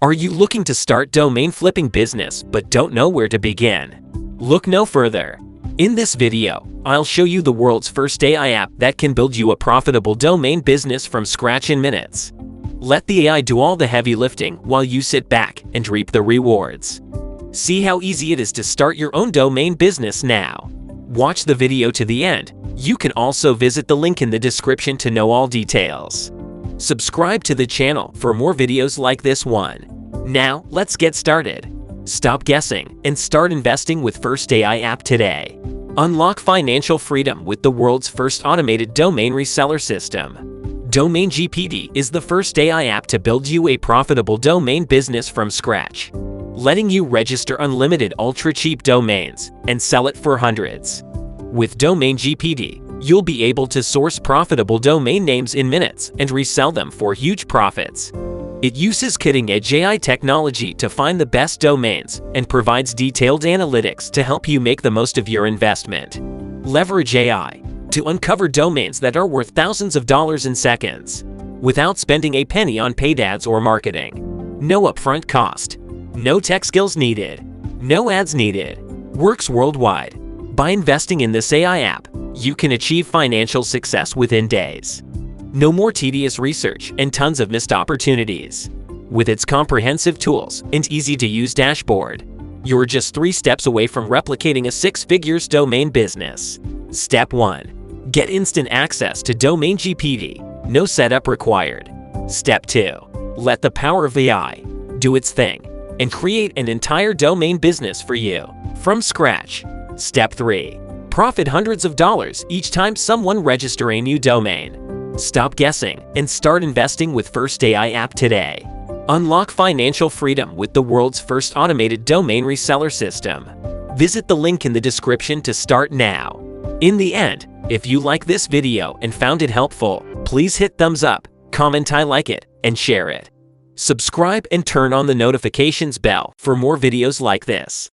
Are you looking to start domain flipping business but don't know where to begin? Look no further. In this video, I'll show you the world's first AI app that can build you a profitable domain business from scratch in minutes. Let the AI do all the heavy lifting while you sit back and reap the rewards. See how easy it is to start your own domain business now. Watch the video to the end. You can also visit the link in the description to know all details. Subscribe to the channel for more videos like this one. Now, let's get started. Stop guessing and start investing with First AI app today. Unlock financial freedom with the world's first automated domain reseller system. DomainGPT is the first AI app to build you a profitable domain business from scratch, letting you register unlimited ultra-cheap domains and sell it for hundreds. With DomainGPT, you'll be able to source profitable domain names in minutes and resell them for huge profits. It uses cutting-edge AI technology to find the best domains and provides detailed analytics to help you make the most of your investment. Leverage AI to uncover domains that are worth thousands of dollars in seconds, without spending a penny on paid ads or marketing. No upfront cost. No tech skills needed. No ads needed. Works worldwide. By investing in this AI app, you can achieve financial success within days. No more tedious research and tons of missed opportunities. With its comprehensive tools and easy-to-use dashboard, you're just 3 steps away from replicating a 6-figure domain business. Step 1. Get instant access to DomainGPT. No setup required. Step 2. Let the power of AI do its thing and create an entire domain business for you from scratch. Step 3. Profit hundreds of dollars each time someone registers a new domain. Stop guessing and start investing with First AI app today. Unlock financial freedom with the world's first automated domain reseller system. Visit the link in the description to start now. In the end, if you like this video and found it helpful, please hit thumbs up, comment I like it, and share it. Subscribe and turn on the notifications bell for more videos like this.